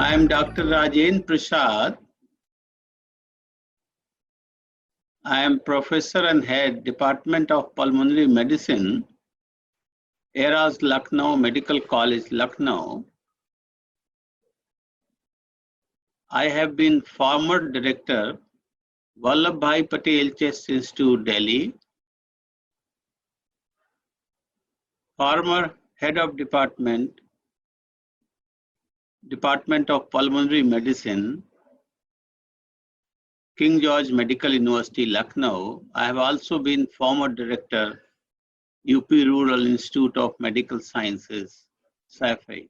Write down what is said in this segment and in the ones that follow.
I am Dr. Rajendra Prasad. I am Professor and Head, Department of Pulmonary Medicine, ERA's Lucknow Medical College, Lucknow. I have been former Director, VALLABH PATEL Chest Institute, Delhi, former Head of Department of Pulmonary Medicine, King George Medical University, Lucknow. I have also been former Director, UP Rural Institute of Medical Sciences, SAIFAI.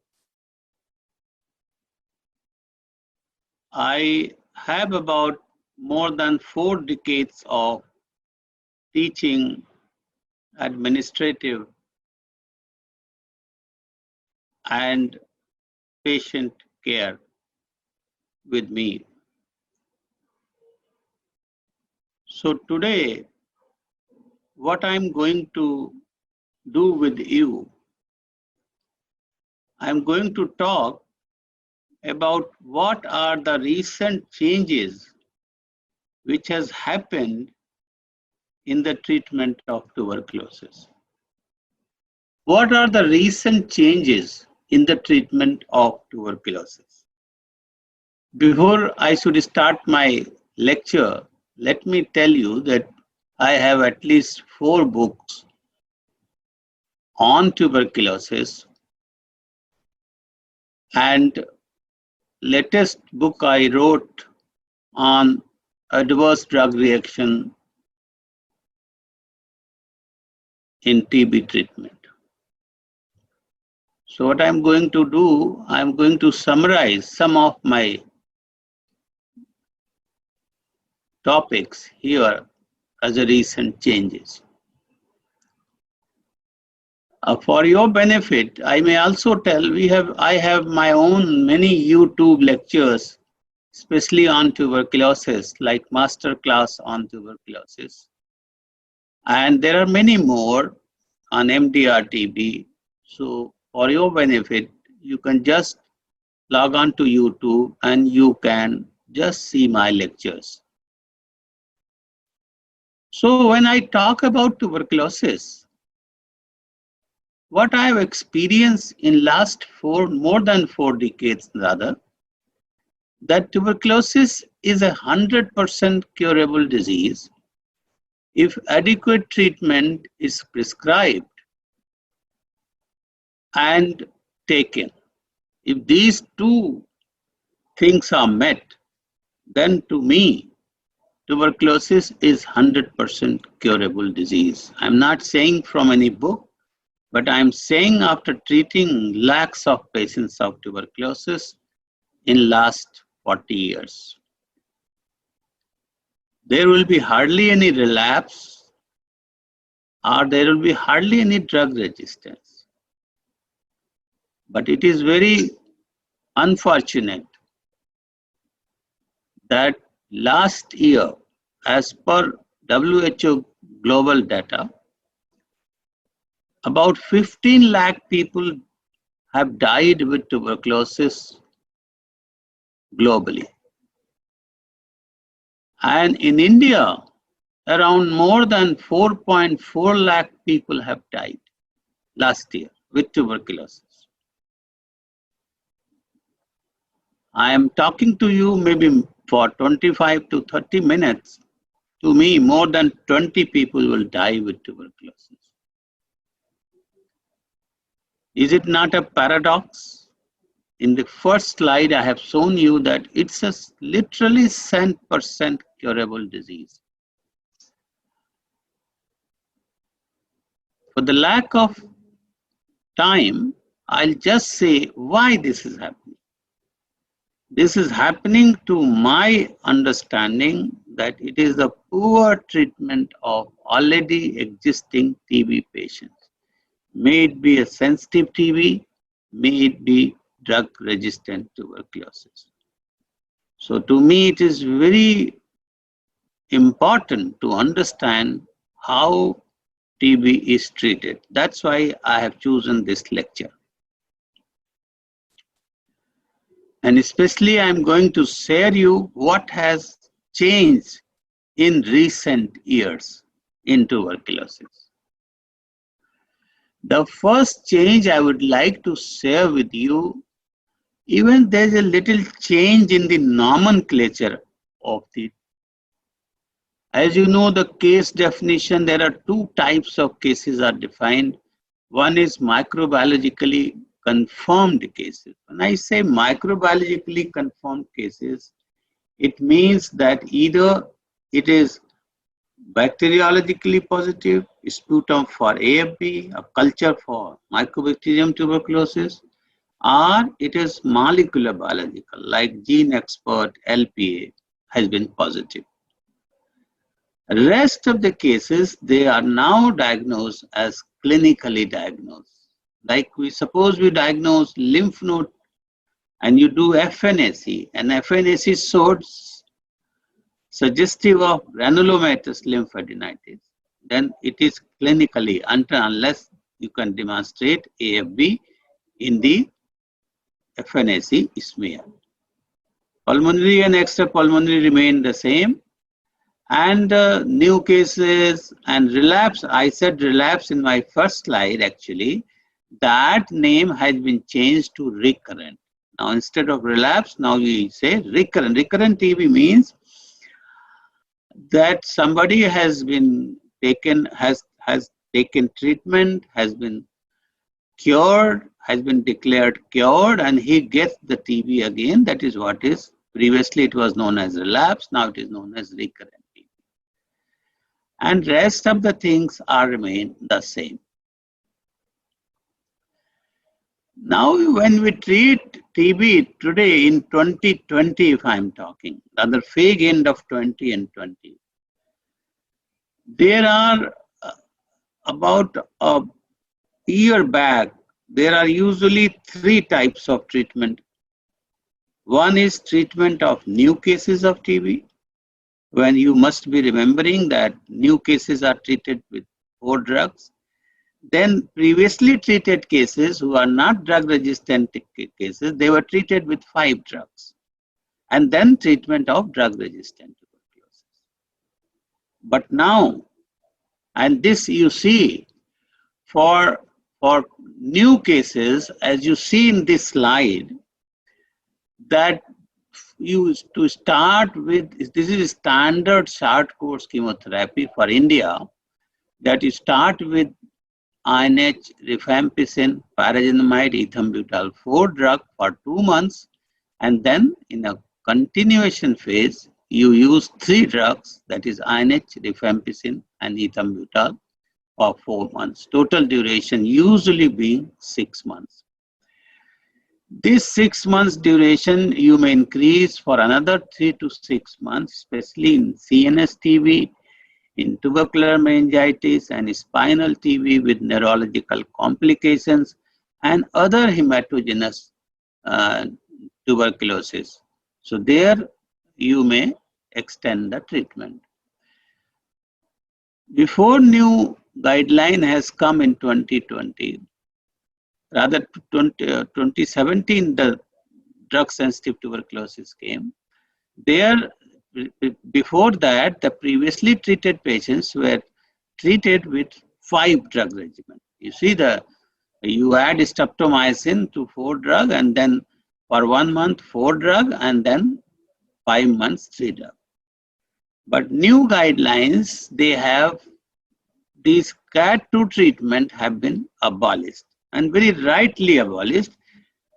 I have about more than 4 decades of teaching, administrative, and patient care with me. So today, what I'm going to do with you, I'm going to talk about what are the recent changes which has happened in the treatment of tuberculosis. What are the recent changes in the treatment of tuberculosis? Before I should start my lecture, let me tell you that I have at least 4 books on tuberculosis, and latest book I wrote on adverse drug reaction in TB treatment. So what I'm going to do, I'm going to summarize some of my topics here as a recent changes. For your benefit, I may also tell I have my own many YouTube lectures, especially on tuberculosis, like master class on tuberculosis. And there are many more on MDR TB. So for your benefit, you can just log on to YouTube and you can just see my lectures. So when I talk about tuberculosis, what I have experienced in last more than 4 decades rather, that tuberculosis is a 100% curable disease if adequate treatment is prescribed and taken. If these 2 things are met, then to me, tuberculosis is 100% curable disease. I'm not saying from any book, but I'm saying after treating lakhs of patients of tuberculosis in last 40 years. There will be hardly any relapse, or there will be hardly any drug resistance. But it is very unfortunate that last year, as per WHO global data, about 15 lakh people have died with tuberculosis globally. And in India, around more than 4.4 lakh people have died last year with tuberculosis. I am talking to you maybe for 25 to 30 minutes. To me, more than 20 people will die with tuberculosis. Is it not a paradox? In the first slide, I have shown you that it's a literally 100% curable disease. For the lack of time, I'll just say why this is happening. This is happening to my understanding that it is the poor treatment of already existing TB patients. May it be a sensitive TB, may it be drug-resistant tuberculosis. So to me, it is very important to understand how TB is treated. That's why I have chosen this lecture. And especially I'm going to share you what has changed in recent years in tuberculosis. The first change I would like to share with you, even there's a little change in the nomenclature of the. As you know, the case definition, there are two types of cases are defined. One is microbiologically confirmed cases. When I say microbiologically confirmed cases, it means that either it is bacteriologically positive, sputum for AFB, a culture for Mycobacterium tuberculosis, or it is molecular biological, like gene expert LPA has been positive. Rest of the cases, they are now diagnosed as clinically diagnosed. Like suppose we diagnose lymph node and you do FNAC, and FNAC shows suggestive of granulomatous lymphadenitis, then it is clinically unless you can demonstrate AFB in the FNAC smear. Pulmonary and extrapulmonary remain the same. And new cases and relapse, I said relapse in my first slide actually, that name has been changed to recurrent. Now instead of relapse, now we say recurrent. Recurrent TB means that somebody has been taken, has taken treatment, has been cured, has been declared cured, and he gets the TB again. That is what is, previously it was known as relapse, now it is known as recurrent. And rest of the things are remain the same. Now when we treat TB today in 2020, if I'm talking, the fag end of 20 and 20, there are about a year back, there are usually three types of treatment. One is treatment of new cases of TB, when you must be remembering that new cases are treated with 4 drugs. Then previously treated cases who are not drug resistant cases, they were treated with 5 drugs. And then treatment of drug resistant tuberculosis. But now, and this you see, for new cases, as you see in this slide, that you to start with, this is standard short course chemotherapy for India, that you start with INH, rifampicin, pyrazinamide, ethambutol, 4 drugs for 2 months, and then in a continuation phase, you use 3 drugs, that is INH, rifampicin, and ethambutol for 4 months. Total duration usually being 6 months. This 6 months duration you may increase for another 3 to 6 months, especially in CNS TB, in tubercular meningitis and spinal TB with neurological complications and other hematogenous tuberculosis. So there you may extend the treatment. Before new guideline has come in 2020, rather 2017, the drug-sensitive tuberculosis came. There, before that, the previously treated patients were treated with 5 drug regimen. You see, you add streptomycin to 4 drug, and then for 1 month 4 drug, and then 5 months 3 drug. But new guidelines, they have these CAT2 treatment have been abolished, and very rightly abolished,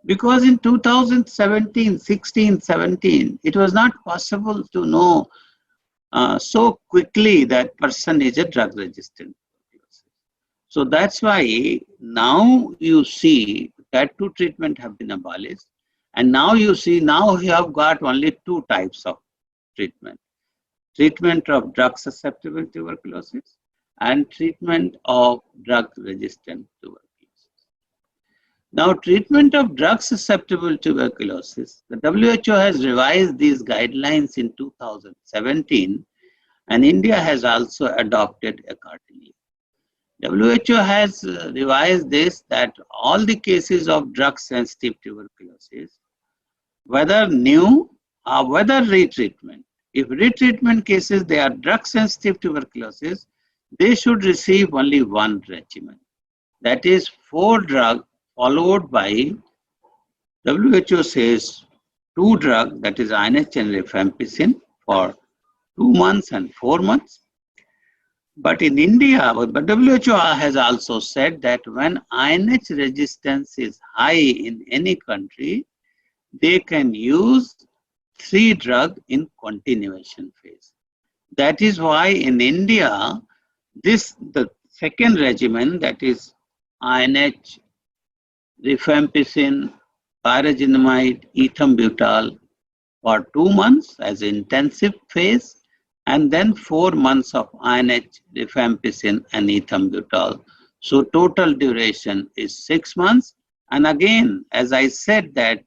because in 2017, 16, 17, it was not possible to know so quickly that person is a drug resistant. So that's why now you see CAT2 treatment have been abolished, and now you see, now we have got only 2 types of treatment. Treatment of drug-susceptible tuberculosis and treatment of drug-resistant tuberculosis. Now, treatment of drug-susceptible tuberculosis, the WHO has revised these guidelines in 2017, and India has also adopted accordingly. WHO has revised this, that all the cases of drug-sensitive tuberculosis whether new or whether retreatment. If retreatment cases, they are drug-sensitive tuberculosis, they should receive only one regimen. That is 4 drugs followed by, WHO says, 2 drugs, that is INH and rifampicin for 2 months and 4 months. But in India, WHO has also said that when INH resistance is high in any country, they can use 3 drugs in continuation phase. That is why in India, the second regimen, that is INH, rifampicin, pyrazinamide, ethambutol for 2 months as intensive phase, and then 4 months of INH, rifampicin and ethambutol. So total duration is 6 months. And again, as I said, that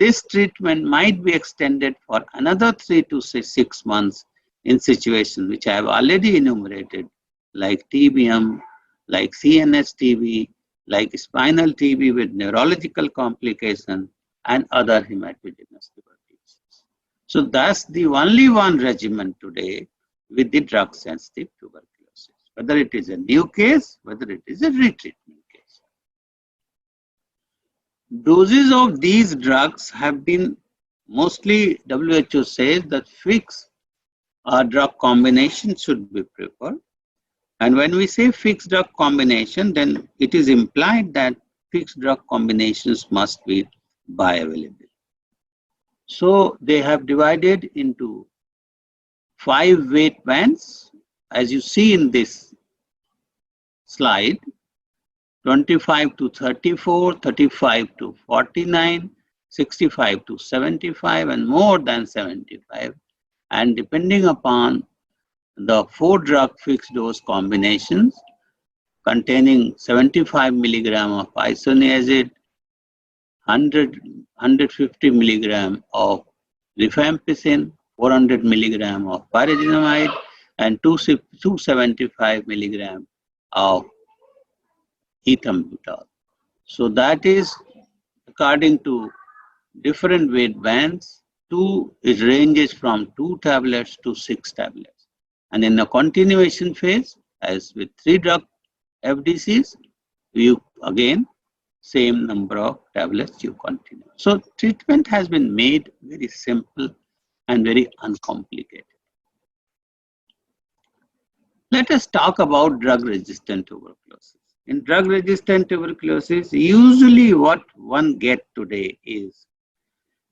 this treatment might be extended for another 3 to 6 months in situations which I have already enumerated, like TBM, like CNS TB, like spinal TB with neurological complication, and other hematogenous tuberculosis. So that's the only one regimen today with the drug-sensitive tuberculosis, whether it is a new case, whether it is a retreatment case. Doses of these drugs have been mostly, WHO says that fixed drug combination should be preferred. And when we say fixed drug combination, then it is implied that fixed drug combinations must be bioavailable. So they have divided into 5 weight bands, as you see in this slide: 25 to 34, 35 to 49, 65 to 75, and more than 75. And depending upon the 4 drug fixed dose combinations containing 75 milligram of isoniazid, 150 milligram of rifampicin, 400 milligram of pyrazinamide, and 275 milligram of ethambutol. So that is according to different weight bands. It ranges from 2 tablets to 6 tablets. And in the continuation phase, as with 3 drug FDCs, you again, same number of tablets you continue. So treatment has been made very simple and very uncomplicated. Let us talk about drug-resistant tuberculosis. In drug-resistant tuberculosis, usually what one gets today is,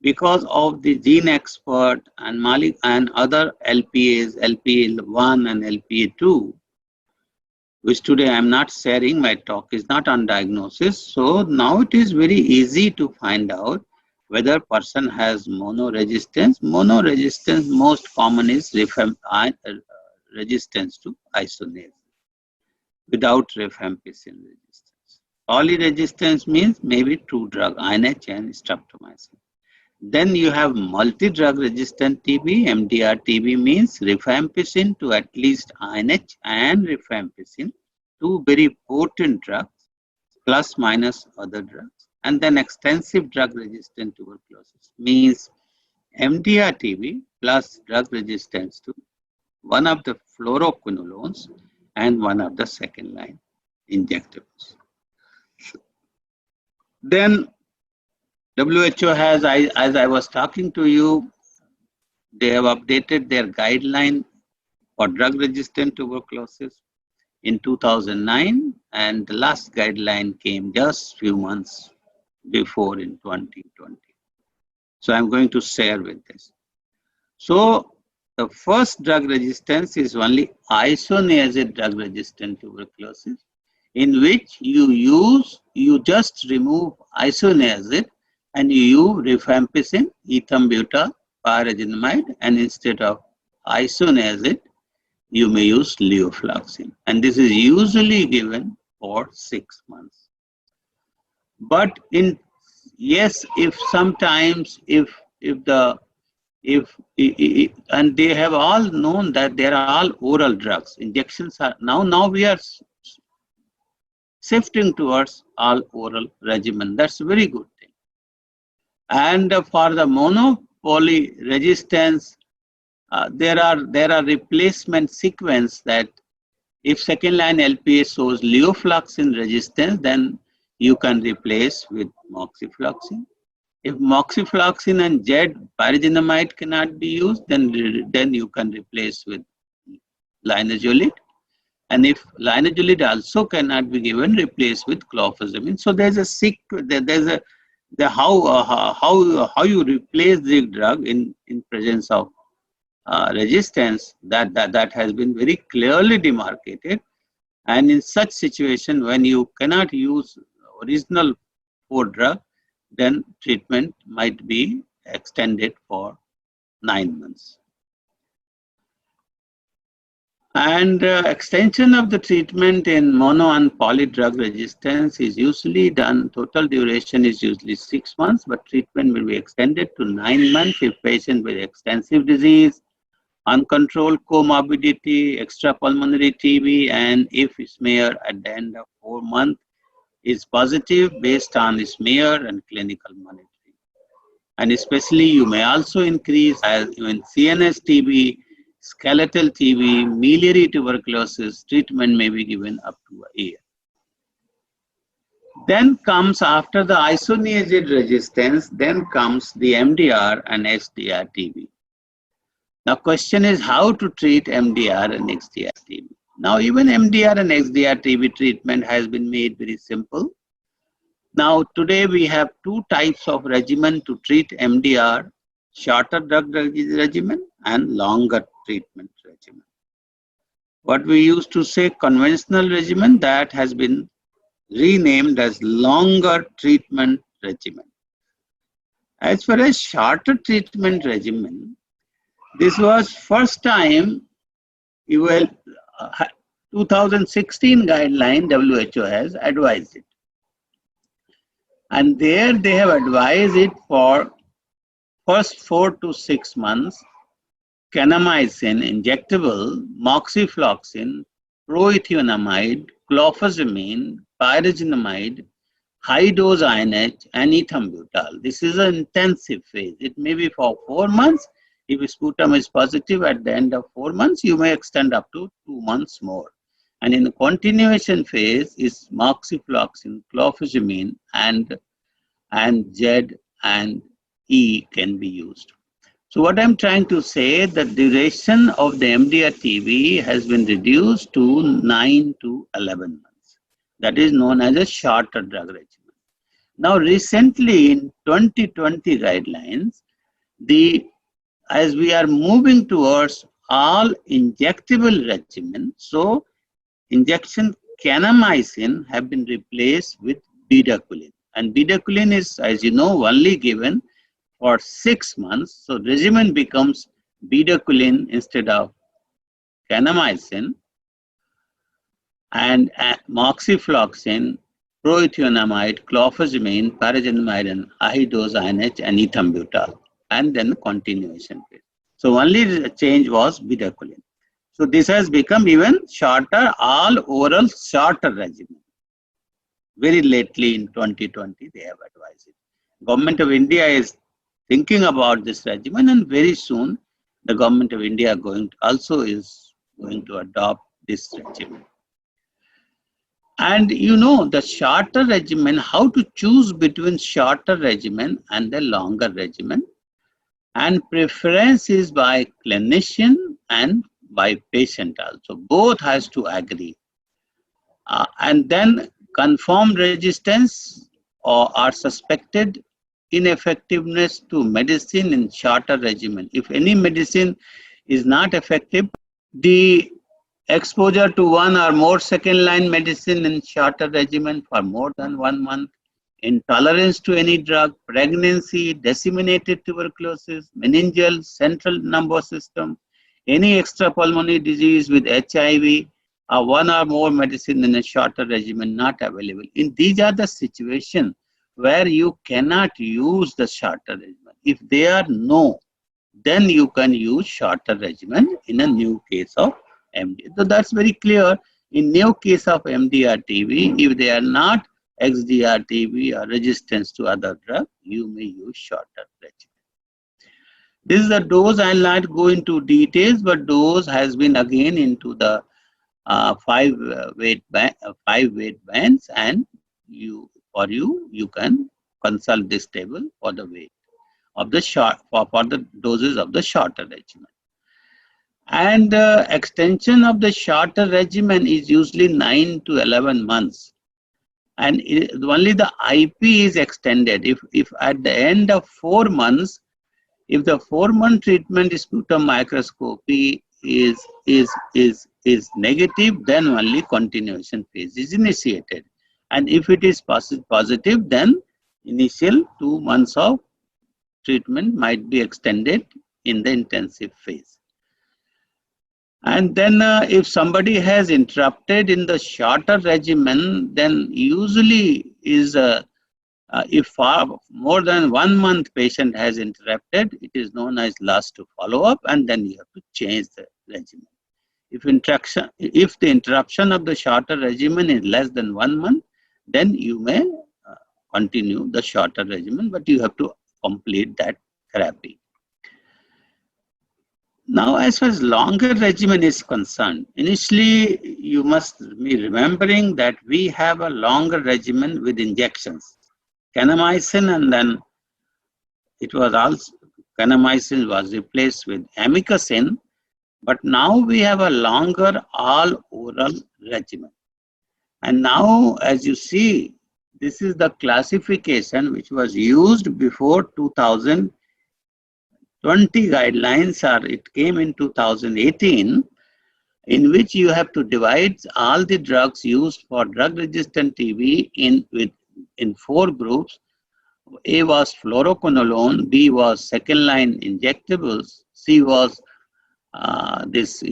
because of the gene expert and other LPAs, LPA1 and LPA2, which today I am not sharing, my talk is not on diagnosis. So now it is very easy to find out whether person has monoresistance. Monoresistance most common is resistance to isoniazid without rifampicin resistance. Polyresistance means maybe 2 drug, INH and streptomycin. Then you have multi-drug resistant TB. MDR TB means rifampicin to at least INH and rifampicin, 2 very potent drugs, plus minus other drugs. And then extensive drug resistant tuberculosis means MDR TB plus drug resistance to one of the fluoroquinolones and one of the second line injectables. Then WHO has, as I was talking to you, they have updated their guideline for drug-resistant tuberculosis in 2009, and the last guideline came just few months before in 2020. So I'm going to share with this. So the first drug resistance is only isoniazid drug-resistant tuberculosis, in which you just remove isoniazid and you use rifampicin, ethambutol, pyrazinamide, and instead of isoniazid, you may use levofloxacin. And this is usually given for 6 months. But yes, if sometimes and they have all known that they are all oral drugs. Injections are now we are shifting towards all oral regimen. That's a very good thing. And for the monopoly resistance, there are replacement sequence that if second line LPA shows levofloxacin resistance, then you can replace with moxifloxacin. If moxifloxacin and Z pyrazinamide cannot be used, then you can replace with linezolid. And if linezolid also cannot be given, replace with clofazimine. So there's how you replace the drug in presence of resistance that has been very clearly demarcated. And in such situation, when you cannot use original 4 drug, then treatment might be extended for 9 months. And extension of the treatment in mono and poly drug resistance is usually done, total duration is usually 6 months, but treatment will be extended to 9 months if patient with extensive disease, uncontrolled comorbidity, extrapulmonary TB, and if smear at the end of 4 months is positive based on smear and clinical monitoring. And especially you may also increase as in CNS TB, skeletal TB, miliary tuberculosis, treatment may be given up to a year. Then comes, after the isoniazid resistance, then comes the MDR and XDR TB. Now question is how to treat MDR and XDR TB. Now even MDR and XDR TB treatment has been made very simple. Now today we have 2 types of regimen to treat MDR, shorter drug regimen and longer treatment regimen. What we used to say conventional regimen, that has been renamed as longer treatment regimen. As far as shorter treatment regimen, this was first time, 2016 guideline WHO has advised it. And there they have advised it for first 4 to 6 months, kanamycin injectable, moxifloxacin, proethionamide, clofazimine, pyrazinamide, high dose INH, and ethambutol. This is an intensive phase. It may be for 4 months. If sputum is positive at the end of 4 months, you may extend up to 2 months more. And in the continuation phase is moxifloxacin, clofazimine, and Z and E can be used. So what I'm trying to say, the duration of the MDR TB has been reduced to 9 to 11 months. That is known as a shorter drug regimen. Now recently in 2020 guidelines, as we are moving towards all injectable regimen, so injection kanamycin have been replaced with bedaquiline. And bedaquiline is, as you know, only given for 6 months. So regimen becomes bedaquiline instead of kanamycin, and moxifloxacin, proethionamide, clofazimine, pyrazinamide, and high dose INH, and ethambutol, and then the continuation phase. So only the change was bedaquiline. So this has become even shorter, all oral shorter regimen. Very lately in 2020 they have advised it. Government of India is thinking about this regimen, and very soon the Government of India is going to adopt this regimen. And you know the shorter regimen, how to choose between shorter regimen and the longer regimen. And preference is by clinician and by patient also. Both has to agree. And then confirmed resistance or suspected ineffectiveness to medicine in shorter regimen. If any medicine is not effective, the exposure to 1 or more second line medicine in shorter regimen for more than 1 month, intolerance to any drug, pregnancy, disseminated tuberculosis, meningeal, central nervous system, any extrapulmonary disease with HIV, 1 or more medicine in a shorter regimen not available. These are the situations where you cannot use the shorter regimen. If they are no, then you can use shorter regimen in a new case of MDR. So that's very clear. In new case of MDR TB, if they are not XDR, TB, or resistance to other drug, you may use shorter regimen. This is the dose. I'll not go into details, but dose has been again into the five weight bands, and you can consult this table for the weight of the for the doses of the shorter regimen. And extension of the shorter regimen is usually 9 to 11 months. And only the IP is extended. If at the end of 4 months, if the 4-month treatment sputum microscopy is negative, then only continuation phase is initiated. And if it is positive, then initial 2 months of treatment might be extended in the intensive phase. And then if somebody has interrupted in the shorter regimen, then usually is if more than 1 month patient has interrupted, it is known as loss to follow-up, and then you have to change the regimen. If the interruption of the shorter regimen is less than 1 month, then you may continue the shorter regimen, but you have to complete that therapy. Now, as far as longer regimen is concerned, initially you must be remembering that we have a longer regimen with injections. Kanamycin, and then it was also, kanamycin was replaced with amikacin, but now we have a longer all oral regimen. And now, as you see, this is the classification which was used before 2020 guidelines, or it came in 2018, in which you have to divide all the drugs used for drug-resistant TB in 4 groups. A was fluoroquinolone, B was second-line injectables, C was this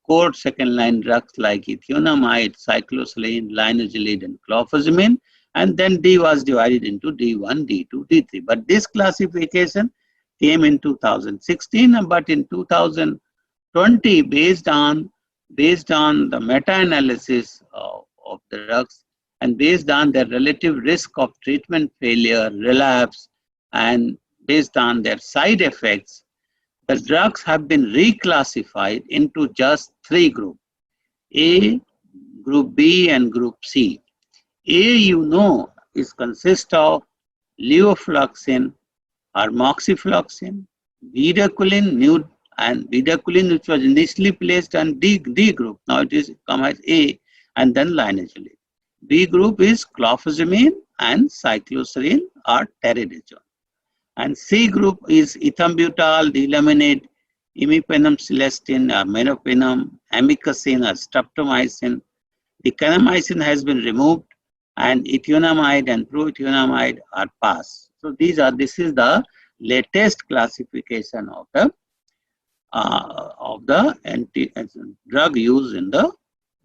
core second-line drugs like ethionamide, cyclosaline, linezolid, and clofazimine, and then D was divided into D1, D2, D3. But this classification came in 2016, but in 2020, based on the meta-analysis of the drugs and based on their relative risk of treatment failure, relapse, and based on their side effects, the drugs have been reclassified into just 3 groups: A, Group B, and Group C. A, consists of levofloxacin, armoxifloxacin, bedaquiline, and bedaquiline, which was initially placed on D group. Now it is come as A, and then linezolid. B group is clofazimine and cycloserine or teriflunomide. And C group is ethambutol, delaminate, imipenem, celestine, or meropenem, amikacin, or streptomycin. The kanamycin has been removed, and ethionamide and proethionamide are passed. So this is the latest classification of the drug used in the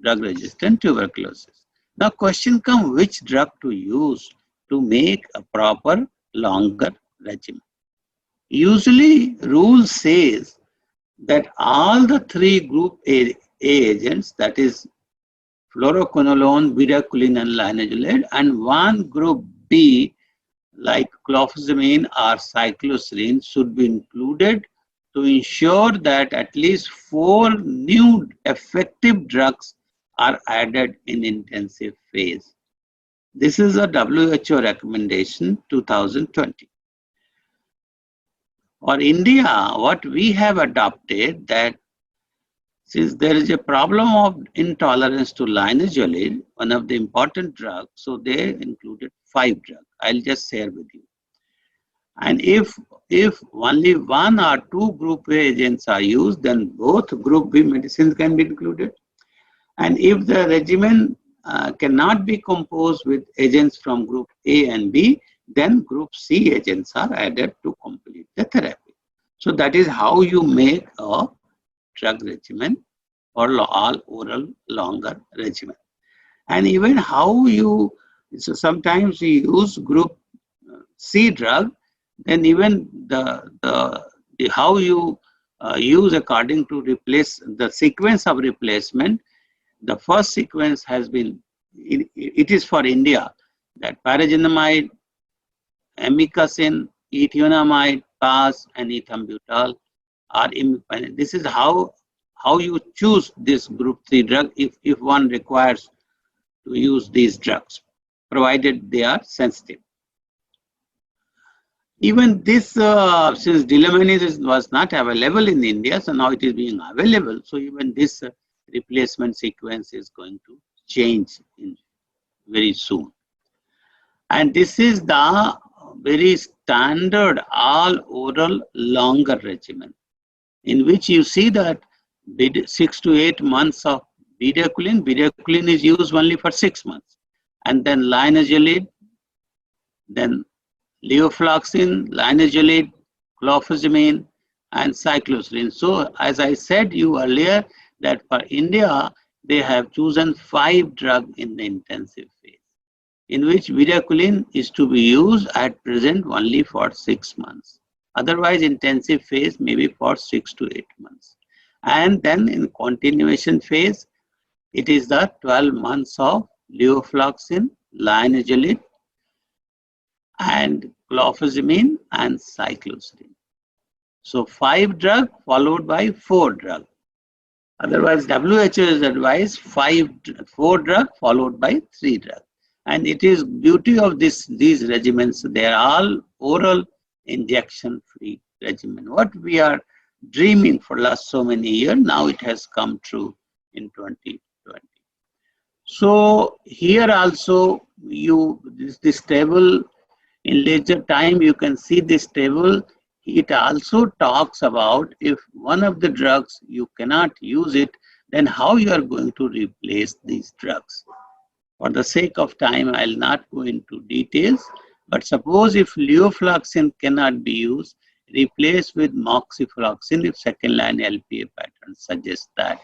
drug-resistant tuberculosis. Now, question comes: which drug to use to make a proper longer regimen? Usually, rule says that all the 3 group A agents, that is fluoroquinolone, bedaquiline, and linezolid, and 1 group B like clofazimine or cycloserine should be included to ensure that at least 4 new effective drugs are added in intensive phase. This is a WHO recommendation 2020. For India, what we have adopted, that since there is a problem of intolerance to linezolid, one of the important drugs, so they included 5 drugs. I'll just share with you. And if only 1 or 2 group A agents are used, then both group B medicines can be included. And if the regimen cannot be composed with agents from group A and B, then group C agents are added to complete the therapy. So that is how you make a drug regimen or all oral longer regimen. And even how you, so sometimes we use group C drug, then even how you use according to replace the sequence of replacement. The first sequence has been, it is for India. that pyrazinamide, amikacin, ethionamide, PAS, and ethambutol are imiquinone. This is how you choose this group 3 drug if one requires to use these drugs, provided they are sensitive. Even this, since Dilaminase was not available in India, so now it is being available. So even this replacement sequence is going to change very soon. And this is the very standard all oral longer regimen, in which you see that 6 to 8 months of bedaquiline. Bedaquiline is used only for 6 months. And then linezolid, then levofloxacin, linezolid, clofazimine, and cycloserine. So as I said you earlier, that for India, they have chosen 5 drugs in the intensive phase, in which bedaquiline is to be used at present only for 6 months. Otherwise, intensive phase may be for 6 to 8 months. And then in continuation phase, it is the 12 months of levofloxacin, linezolid, and clofazimine and cycloserine. So 5 drugs followed by 4 drugs. Otherwise, WHO has advised 4 drugs followed by 3 drugs. And it is beauty of these regimens. They are all oral injection-free regimen. What we are dreaming for last so many years, now it has come true in 2020. So here also, this table, in later time, you can see this table. It also talks about if one of the drugs, you cannot use it, then how you are going to replace these drugs. For the sake of time, I'll not go into details, but suppose if levofloxacin cannot be used, replace with moxifloxacin if second line LPA pattern suggests that.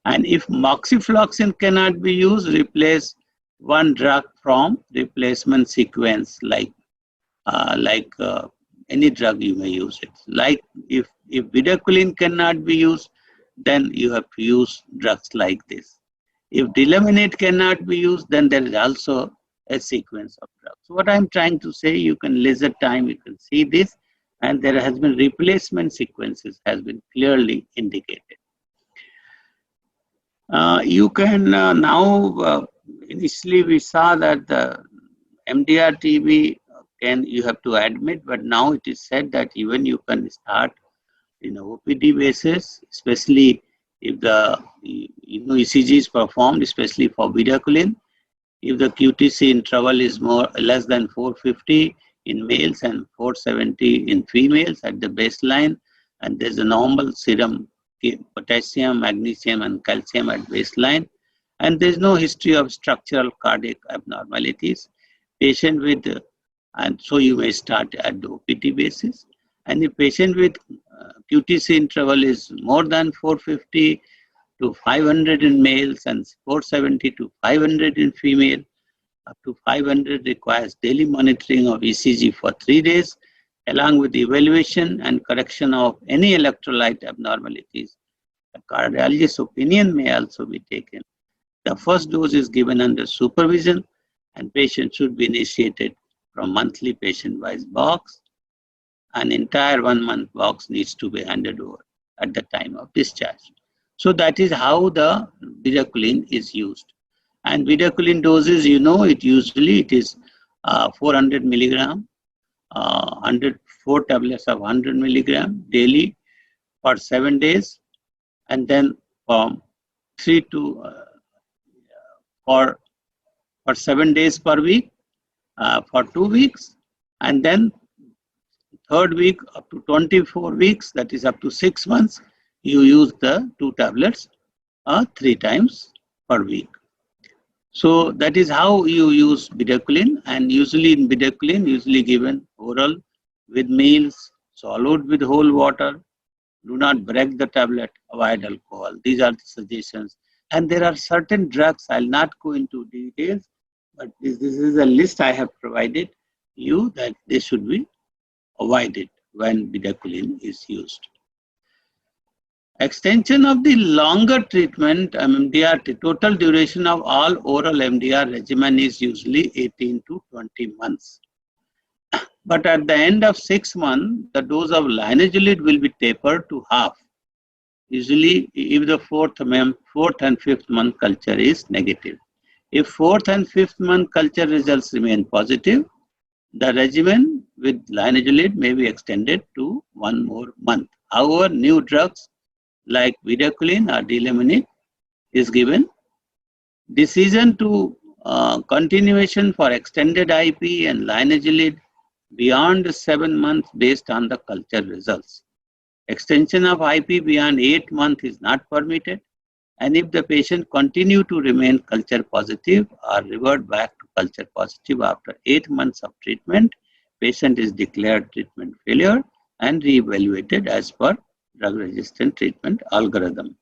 And if moxifloxacin cannot be used, replace one drug from replacement sequence like any drug you may use it. Like if bedaquiline cannot be used, then you have to use drugs like this. If delaminate cannot be used, then there is also a sequence of drugs. So what I'm trying to say, you can leisure time, you can see this, and there has been replacement sequences has been clearly indicated. You can now, initially we saw that the MDR TB you have to admit, but now it is said that even you can start in a OPD basis, especially if the ECG is performed, especially for bedaquiline. If the QTC interval is less than 450 in males and 470 in females at the baseline, and there's a normal serum potassium, magnesium, and calcium at baseline, and there's no history of structural cardiac abnormalities, patient with and so you may start at the OPT basis. And the patient with QTC interval is more than 450 to 500 in males and 470 to 500 in female. Up to 500 requires daily monitoring of ECG for 3 days, along with evaluation and correction of any electrolyte abnormalities. The cardiologist's opinion may also be taken. The first dose is given under supervision, and patient should be initiated from monthly patient-wise box. An entire 1 month box needs to be handed over at the time of discharge. So that is how the bedaquiline is used. And bedaquiline doses, it usually is 400 milligram, 4 tablets of 100 milligram daily for 7 days, and then from 3 to for 7 days per week for 2 weeks, and then third week up to 24 weeks, that is up to 6 months, you use the 2 tablets 3 times per week. So that is how you use bedaquiline, and usually in bedaquiline, usually given oral with meals, swallowed with whole water. Do not break the tablet, avoid alcohol. These are the suggestions. And there are certain drugs, I'll not go into details, but this is a list I have provided you that they should be avoided when bedaquiline is used. Extension of the longer treatment MDR, total duration of all oral MDR regimen is usually 18 to 20 months. But at the end of 6 months, the dose of linezolid will be tapered to half. Usually, if the fourth and fifth month culture is negative. If fourth and fifth month culture results remain positive, the regimen with linezolid may be extended to 1 more month. However, new drugs like bedaquiline or delamanid is given. Decision to continuation for extended IP and linezolid beyond 7 months based on the culture results. Extension of IP beyond 8 months is not permitted, and if the patient continue to remain culture positive or revert back to culture positive after 8 months of treatment, patient is declared treatment failure and re-evaluated as per drug-resistant treatment algorithm.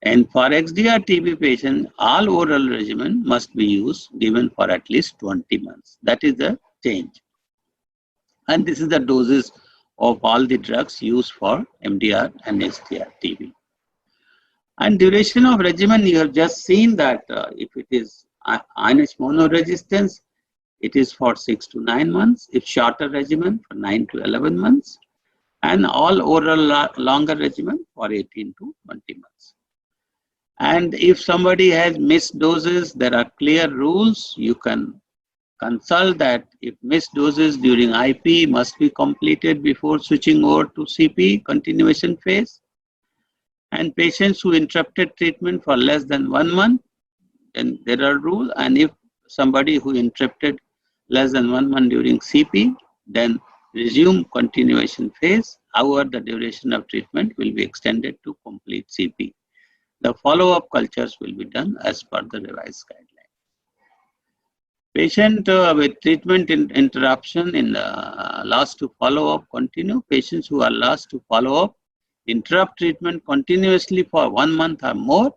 And for XDR TB patient, all oral regimen must be given for at least 20 months. That is the change. And this is the doses of all the drugs used for MDR and XDR TB. And duration of regimen, you have just seen that if it is INH monoresistance, it is for 6 to 9 months. If shorter regimen, for 9 to 11 months. And all oral longer regimen for 18 to 20 months. And if somebody has missed doses, there are clear rules. You can consult that if missed doses during IP must be completed before switching over to CP continuation phase. And patients who interrupted treatment for less than 1 month, then there are rules. And if somebody who interrupted less than 1 month during CP, then resume continuation phase. However, the duration of treatment will be extended to complete CP. The follow-up cultures will be done as per the revised guideline. Patient with treatment interruption in the last to follow-up continue. Patients who are last to follow-up interrupt treatment continuously for 1 month or more,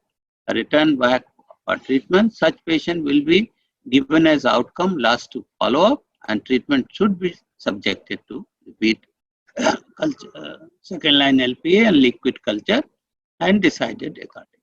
return back for treatment. Such patient will be given as outcome last to follow-up, and treatment should be subjected to repeat culture, second line LPA and liquid culture, and decided accordingly.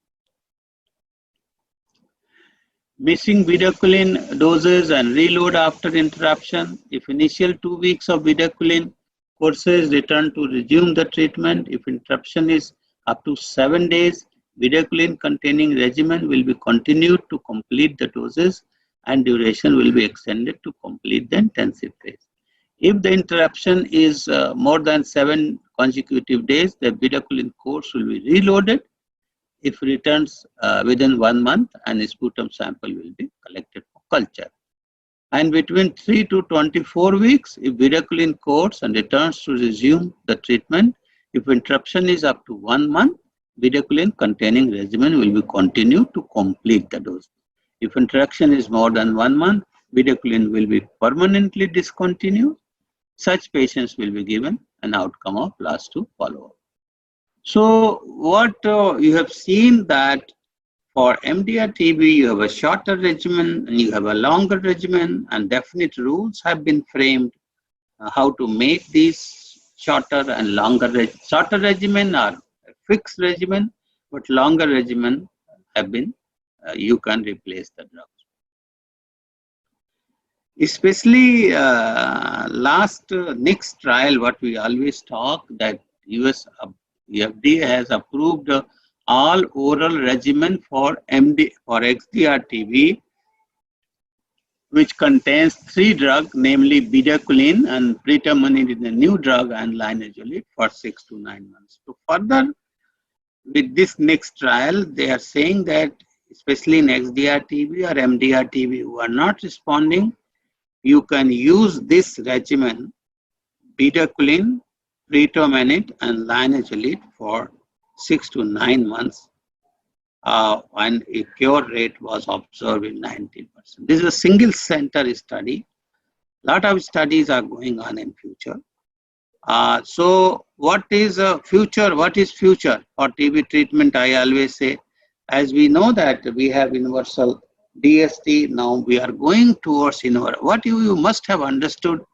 Missing bedaquiline doses and reload after interruption. If initial 2 weeks of bedaquiline courses return to resume the treatment. If interruption is up to 7 days, bedaquiline containing regimen will be continued to complete the doses, and duration will be extended to complete the intensive phase. If the interruption is more than 7 consecutive days, the bedaquiline course will be reloaded. If returns within 1 month, and a sputum sample will be collected for culture. And between 3 to 24 weeks, if bedaquiline course and returns to resume the treatment, if interruption is up to 1 month, bedaquiline containing regimen will be continued to complete the dose. If interruption is more than 1 month, bedaquiline will be permanently discontinued. Such patients will be given an outcome of last to follow-up. So what you have seen that for MDR TB, you have a shorter regimen and you have a longer regimen, and definite rules have been framed how to make these shorter and longer. Shorter regimen are a fixed regimen, but longer regimen have been, you can replace the drugs. Especially next trial, what we always talk that US FDA has approved all oral regimen for XDR TB, which contains 3 drugs, namely bedaquiline and preterminate is a new drug, and linezolid for 6 to 9 months. So further, with this next trial, they are saying that especially in XDR TB or MDR TB who are not responding, you can use this regimen, bedaquiline, preterminate and linezolid for 6 to 9 months, and a cure rate was observed in 90%. This is a single center study. Lot of studies are going on in future. So what is future? What is future for TB treatment? I always say, as we know that we have universal DST, now we are going towards universal. What you must have understood,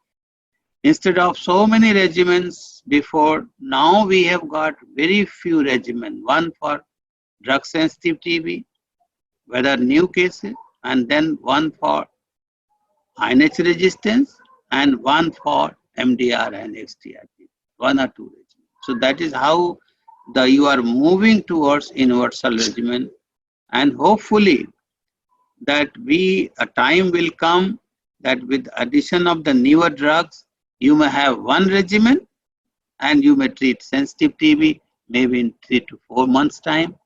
Instead of so many regimens before, now we have got very few regimens. One for drug-sensitive TB, whether new cases, and then one for INH resistance, and one for MDR and XDR, one or two regimens. So that is how you are moving towards universal regimen, and hopefully that a time will come that with addition of the newer drugs, you may have one regimen and you may treat sensitive TB maybe in 3 to 4 months time,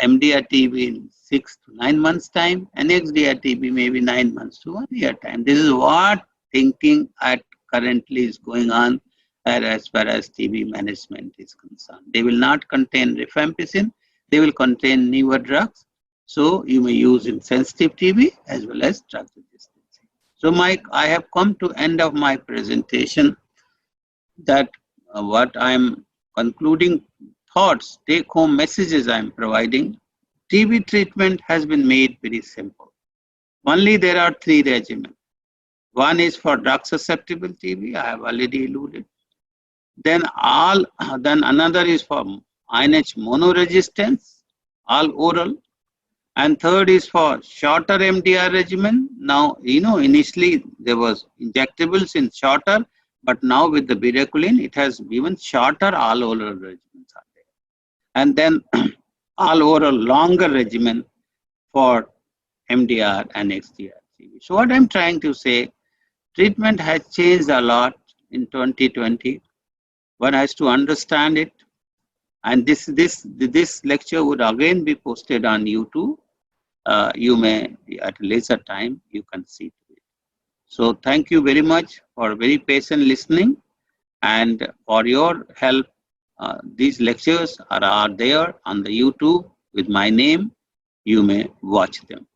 MDR TB in 6 to 9 months time, and XDR TB maybe 9 months to 1 year time. This is what thinking currently is going on as far as TB management is concerned. They will not contain rifampicin, they will contain newer drugs. So you may use in sensitive TB as well as drug resistance. So Mike, I have come to end of my presentation, that what I'm concluding thoughts, take home messages I'm providing. TB treatment has been made very simple. Only there are 3 regimens. One is for drug-susceptible TB, I have already alluded. Then another is for INH monoresistance, all oral. And third is for shorter MDR regimen. Now, initially there was injectables in shorter, but now with the bedaquiline, it has even shorter all oral regimens are there. And then all oral longer regimen for MDR and XDR. So what I'm trying to say, treatment has changed a lot in 2020. One has to understand it. And this lecture would again be posted on YouTube. You may, at a later time, you can see it. So thank you very much for very patient listening, and for your help. These lectures are there on the YouTube with my name. You may watch them.